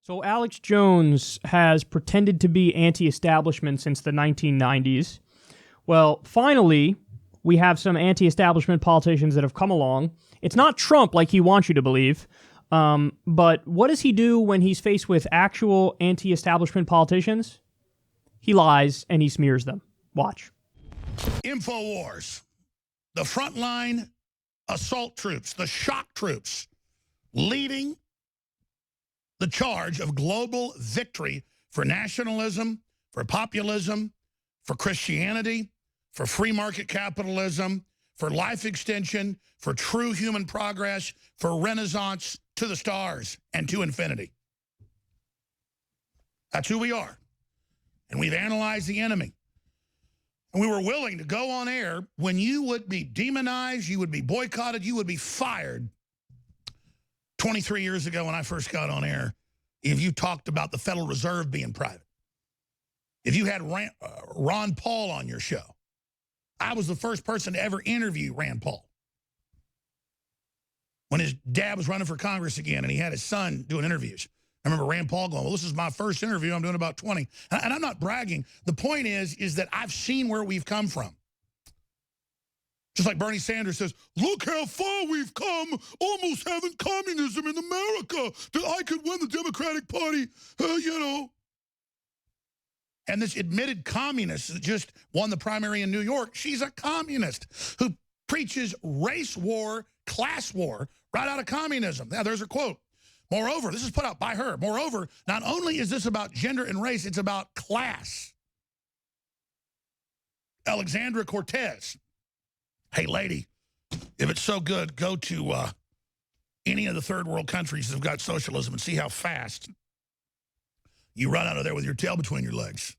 So Alex Jones has pretended to be anti-establishment since the 1990s. Well, finally, we have some anti-establishment politicians that have come along. It's not Trump like he wants you to believe, but what does he do when he's faced with actual anti-establishment politicians? He lies and he smears them. Watch. InfoWars, the frontline assault troops, the shock troops, leading the charge of global victory for nationalism, for populism, for Christianity, for free market capitalism, for life extension, for true human progress, for renaissance to the stars and to infinity. That's who we are. And we've analyzed the enemy. And we were willing to go on air when you would be demonized, you would be boycotted, you would be fired. 23 years ago when I first got on air, if you talked about the Federal Reserve being private, if you had Ron Paul on your show, I was the first person to ever interview Rand Paul. When his dad was running for Congress again and he had his son doing interviews. I remember Rand Paul going, well, this is my first interview. I'm doing about 20. And I'm not bragging. The point is that I've seen where we've come from. Just like Bernie Sanders says, look how far we've come, almost having communism in America, that I could win the Democratic Party, you know. And this admitted communist that just won the primary in New York, she's a communist who preaches race war, class war, right out of communism. Now, there's her quote. Moreover, this is put out by her. Moreover, not only is this about gender and race, it's about class. Ocasio-Cortez. Hey, lady, if it's so good, go to any of the third world countries that have got socialism and see how fast you run out of there with your tail between your legs.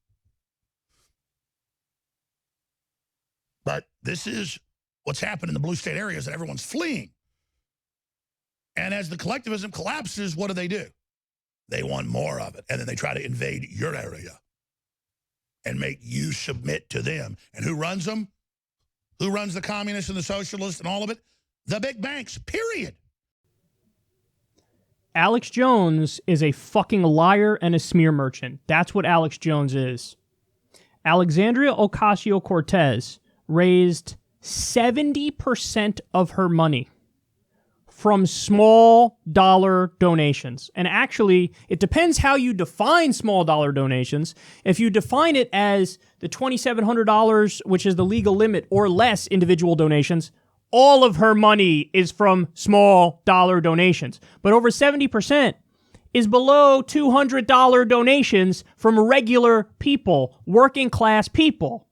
But this is what's happened in the blue state areas that everyone's fleeing. And as the collectivism collapses, what do? They want more of it. And then they try to invade your area and make you submit to them. And who runs them? Who runs the communists and the socialists and all of it? The big banks, period. Alex Jones is a fucking liar and a smear merchant. That's what Alex Jones is. Alexandria Ocasio-Cortez raised 70% of her money from small dollar donations. And actually, it depends how you define small dollar donations. If you define it as the $2,700, which is the legal limit, or less individual donations, all of her money is from small dollar donations. But over 70% is below $200 donations from regular people, working class people.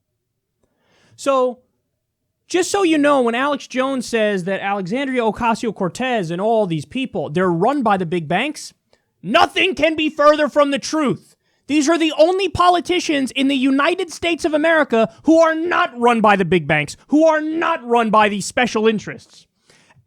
So, just so you know, when Alex Jones says that Alexandria Ocasio-Cortez and all these people, they're run by the big banks, nothing can be further from the truth. These are the only politicians in the United States of America who are not run by the big banks, who are not run by these special interests.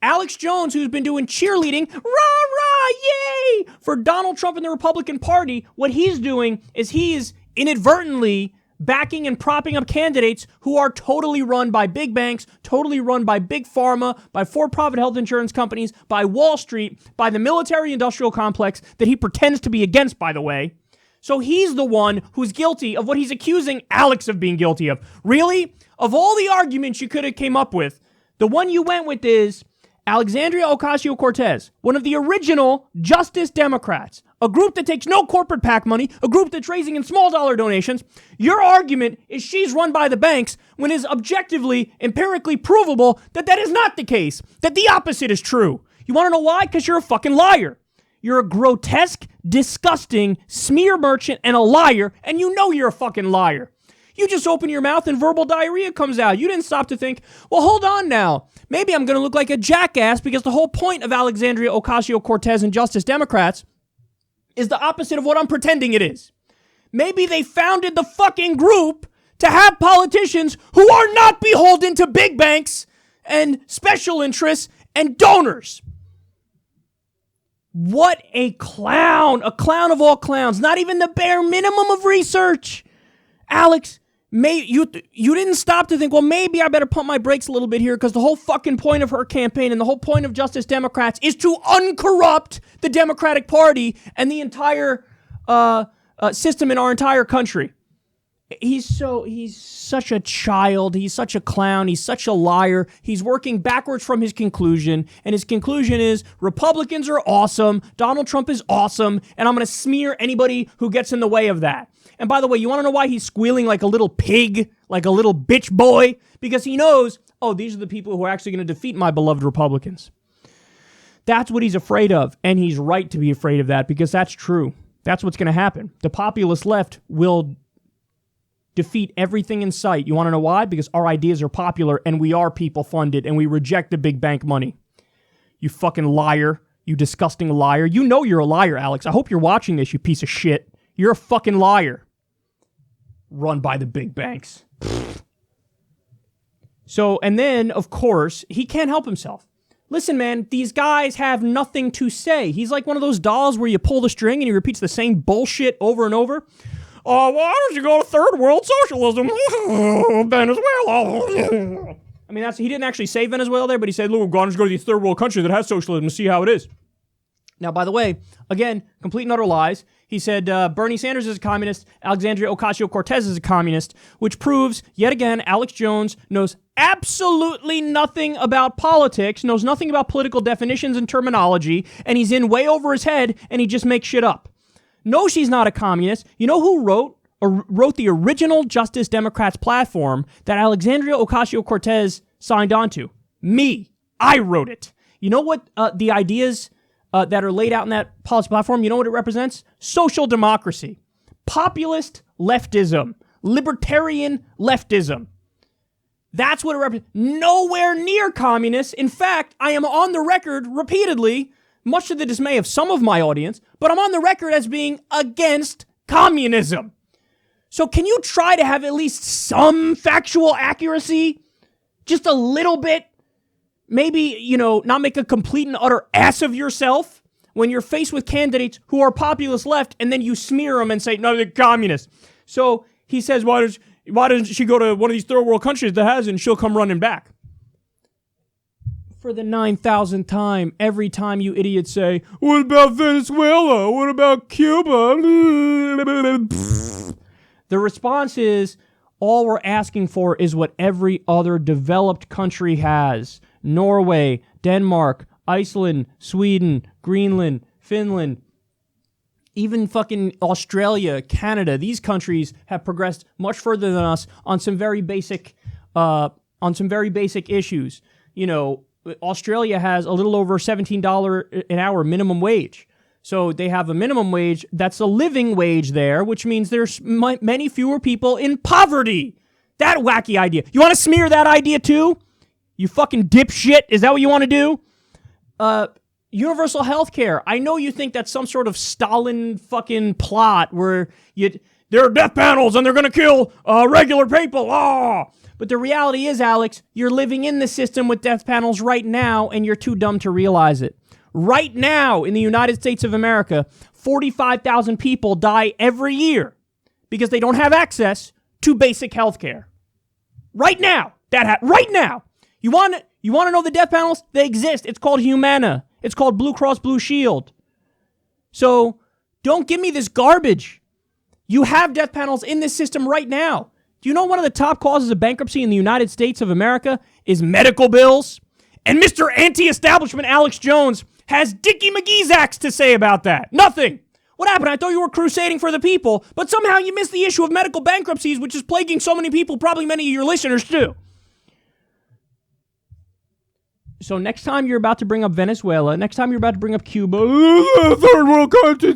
Alex Jones, who's been doing cheerleading, rah, rah, yay, for Donald Trump and the Republican Party, what he's doing is he is inadvertently backing and propping up candidates who are totally run by big banks, totally run by big pharma, by for-profit health insurance companies, by Wall Street, by the military-industrial complex that he pretends to be against, by the way. So he's the one who's guilty of what he's accusing Alex of being guilty of. Really? Of all the arguments you could have came up with, the one you went with is Alexandria Ocasio-Cortez, one of the original Justice Democrats, a group that takes no corporate PAC money, a group that's raising in small dollar donations. Your argument is she's run by the banks when it is objectively, empirically provable that that is not the case, that the opposite is true. You want to know why? Because you're a fucking liar. You're a grotesque, disgusting smear merchant and a liar, and you know you're a fucking liar. You just open your mouth and verbal diarrhea comes out. You didn't stop to think, well, hold on now. Maybe I'm going to look like a jackass because the whole point of Alexandria Ocasio-Cortez and Justice Democrats is the opposite of what I'm pretending it is. Maybe they founded the fucking group to have politicians who are not beholden to big banks and special interests and donors. What a clown of all clowns. Not even the bare minimum of research. Alex, You didn't stop to think, well, maybe I better pump my brakes a little bit here because the whole fucking point of her campaign and the whole point of Justice Democrats is to uncorrupt the Democratic Party and the entire system in our entire country. He's such a child. He's such a clown. He's such a liar. He's working backwards from his conclusion. And his conclusion is Republicans are awesome. Donald Trump is awesome. And I'm going to smear anybody who gets in the way of that. And by the way, you want to know why he's squealing like a little pig, like a little bitch boy? Because he knows, oh, these are the people who are actually going to defeat my beloved Republicans. That's what he's afraid of. And he's right to be afraid of that because that's true. That's what's going to happen. The populist left will defeat everything in sight. You want to know why? Because our ideas are popular and we are people funded and we reject the big bank money. You fucking liar. You disgusting liar. You know you're a liar, Alex. I hope you're watching this, you piece of shit. You're a fucking liar. Run by the big banks. So, and then, of course, he can't help himself. Listen, man, these guys have nothing to say. He's like one of those dolls where you pull the string and he repeats the same bullshit over and over. Oh, why don't you go to third world socialism? Venezuela. I mean, he didn't actually say Venezuela there, but he said, look, why don't you go to the third world country that has socialism and see how it is. Now, by the way, again, complete and utter lies. He said Bernie Sanders is a communist, Alexandria Ocasio-Cortez is a communist, which proves, yet again, Alex Jones knows absolutely nothing about politics, knows nothing about political definitions and terminology, and he's in way over his head, and he just makes shit up. No, she's not a communist. You know who wrote the original Justice Democrats platform that Alexandria Ocasio-Cortez signed onto? Me. I wrote it. You know what the ideas that are laid out in that policy platform, you know what it represents? Social democracy. Populist leftism. Libertarian leftism. That's what it represents. Nowhere near communists. In fact, I am on the record repeatedly, much to the dismay of some of my audience, but I'm on the record as being against communism. So can you try to have at least some factual accuracy? Just a little bit? Maybe, not make a complete and utter ass of yourself when you're faced with candidates who are populist left and then you smear them and say, no, they're communists. So he says, why doesn't she go to one of these third world countries that has it and she'll come running back? For the 9,000th time, every time you idiots say, what about Venezuela? What about Cuba? The response is, all we're asking for is what every other developed country has. Norway, Denmark, Iceland, Sweden, Greenland, Finland, even fucking Australia, Canada. These countries have progressed much further than us on some very basic issues. Australia has a little over $17 an hour minimum wage. So they have a minimum wage that's a living wage there, which means there's many fewer people in poverty. That wacky idea. You want to smear that idea too? You fucking dipshit. Is that what you want to do? Universal health care. I know you think that's some sort of Stalin fucking plot where there are death panels and they're going to kill regular people. But the reality is, Alex, you're living in the system with death panels right now and you're too dumb to realize it. Right now in the United States of America, 45,000 people die every year because they don't have access to basic health care. Right now. Right now. You want to know the death panels? They exist. It's called Humana. It's called Blue Cross Blue Shield. So don't give me this garbage. You have death panels in this system right now. Do you know one of the top causes of bankruptcy in the United States of America is medical bills? And Mr. Anti-Establishment Alex Jones has Dickie McGee's axe to say about that. Nothing. What happened? I thought you were crusading for the people, but somehow you missed the issue of medical bankruptcies, which is plaguing so many people, probably many of your listeners too. So next time you're about to bring up Venezuela, next time you're about to bring up Cuba, third world country,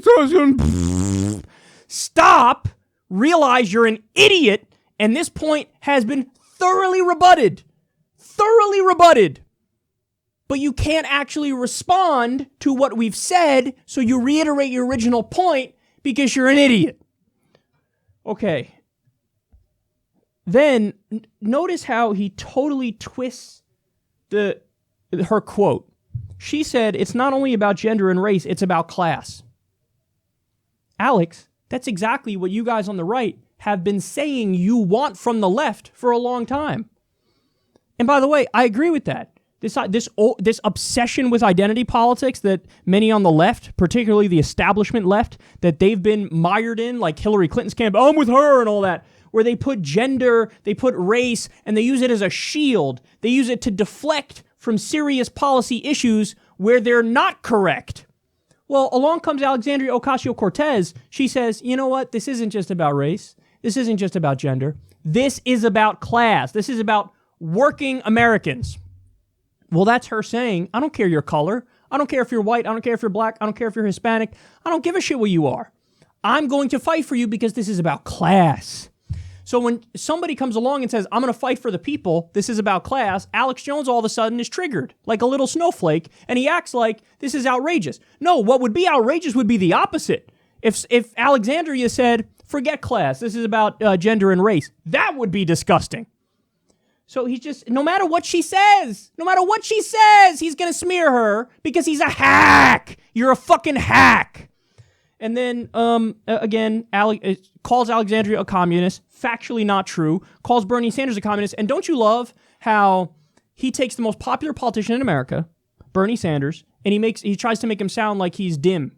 stop, realize you're an idiot, and this point has been thoroughly rebutted. But you can't actually respond to what we've said, so you reiterate your original point because you're an idiot. Okay. Then, notice how he totally twists her quote. She said, it's not only about gender and race, it's about class. Alex, that's exactly what you guys on the right have been saying you want from the left for a long time. And by the way, I agree with that. This obsession with identity politics that many on the left, particularly the establishment left, that they've been mired in, like Hillary Clinton's camp, I'm with her and all that, where they put gender, they put race, and they use it as a shield. They use it to deflect from serious policy issues where they're not correct. Well, along comes Alexandria Ocasio-Cortez. She says, you know what? This isn't just about race. This isn't just about gender. This is about class. This is about working Americans. Well, that's her saying, I don't care your color. I don't care if you're white. I don't care if you're black. I don't care if you're Hispanic. I don't give a shit what you are. I'm going to fight for you because this is about class. So when somebody comes along and says, I'm going to fight for the people, this is about class, Alex Jones all of a sudden is triggered like a little snowflake, and he acts like this is outrageous. No, what would be outrageous would be the opposite. If Alexandria said, forget class, this is about gender and race, that would be disgusting. So he's just, no matter what she says, he's going to smear her because he's a hack. You're a fucking hack. And then, again, calls Alexandria a communist, factually not true, calls Bernie Sanders a communist. And don't you love how he takes the most popular politician in America, Bernie Sanders, and he tries to make him sound like he's dim.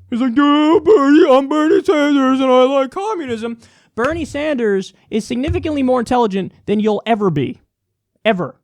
He's like, yeah, Bernie, I'm Bernie Sanders and I like communism. Bernie Sanders is significantly more intelligent than you'll ever be. Ever.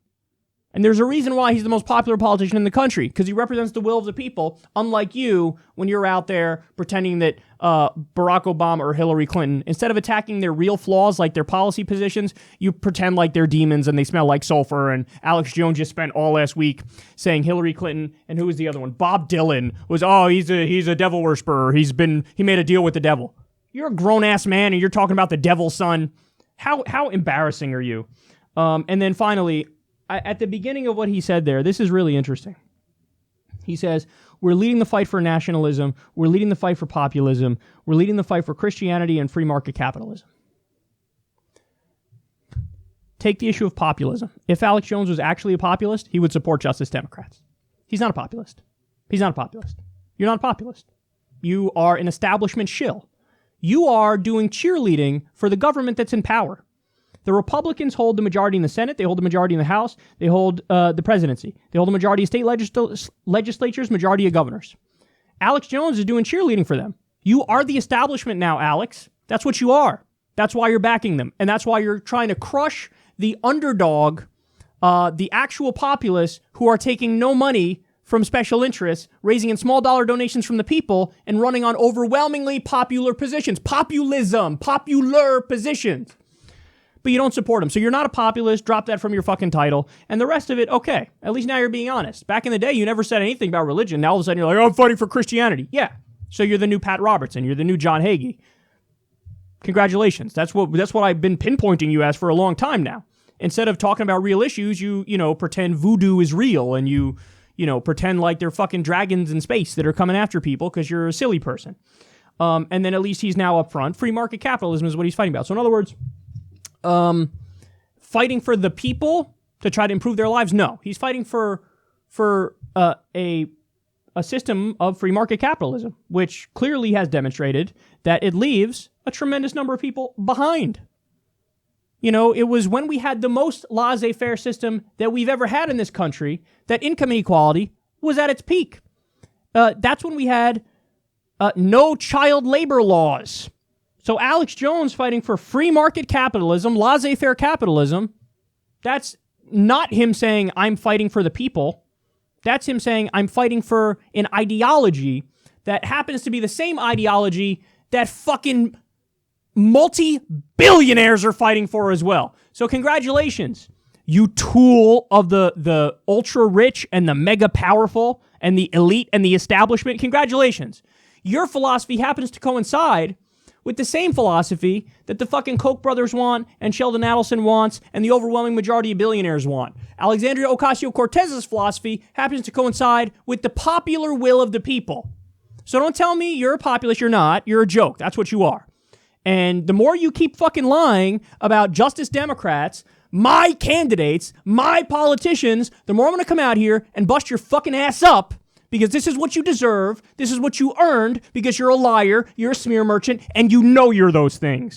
And there's a reason why he's the most popular politician in the country, because he represents the will of the people, unlike you when you're out there pretending that Barack Obama or Hillary Clinton, instead of attacking their real flaws like their policy positions, you pretend like they're demons and they smell like sulfur. And Alex Jones just spent all last week saying Hillary Clinton, and who was the other one? Bob Dylan was, he's a devil worshiper. He made a deal with the devil. You're a grown-ass man and you're talking about the devil, son. How embarrassing are you? And then finally, at the beginning of what he said there, this is really interesting. He says, we're leading the fight for nationalism. We're leading the fight for populism. We're leading the fight for Christianity and free market capitalism. Take the issue of populism. If Alex Jones was actually a populist, he would support Justice Democrats. He's not a populist. You're not a populist. You are an establishment shill. You are doing cheerleading for the government that's in power. The Republicans hold the majority in the Senate. They hold the majority in the House. They hold the presidency. They hold the majority of state legislatures, majority of governors. Alex Jones is doing cheerleading for them. You are the establishment now, Alex. That's what you are. That's why you're backing them. And that's why you're trying to crush the underdog, the actual populace who are taking no money from special interests, raising in small dollar donations from the people, and running on overwhelmingly popular positions. Popular positions. But you don't support them. So you're not a populist. Drop that from your fucking title. And the rest of it, okay. At least now you're being honest. Back in the day, you never said anything about religion. Now all of a sudden you're like, I'm fighting for Christianity. Yeah. So you're the new Pat Robertson. You're the new John Hagee. Congratulations. That's what I've been pinpointing you as for a long time now. Instead of talking about real issues, you pretend voodoo is real and you pretend like they're fucking dragons in space that are coming after people because you're a silly person. And then at least he's now up front. Free market capitalism is what he's fighting about. So in other words, fighting for the people to try to improve their lives? No. He's fighting for a system of free market capitalism, which clearly has demonstrated that it leaves a tremendous number of people behind. It was when we had the most laissez-faire system that we've ever had in this country that income inequality was at its peak. That's when we had no child labor laws. So Alex Jones fighting for free market capitalism, laissez-faire capitalism, that's not him saying, I'm fighting for the people. That's him saying, I'm fighting for an ideology that happens to be the same ideology that fucking multi-billionaires are fighting for as well. So congratulations, you tool of the ultra-rich and the mega-powerful and the elite and the establishment. Congratulations. Your philosophy happens to coincide with the same philosophy that the fucking Koch brothers want and Sheldon Adelson wants and the overwhelming majority of billionaires want. Alexandria Ocasio-Cortez's philosophy happens to coincide with the popular will of the people. So don't tell me you're a populist. You're not. You're a joke. That's what you are. And the more you keep fucking lying about Justice Democrats, my candidates, my politicians, the more I'm going to come out here and bust your fucking ass up. Because this is what you deserve, this is what you earned, because you're a liar, you're a smear merchant, and you know you're those things.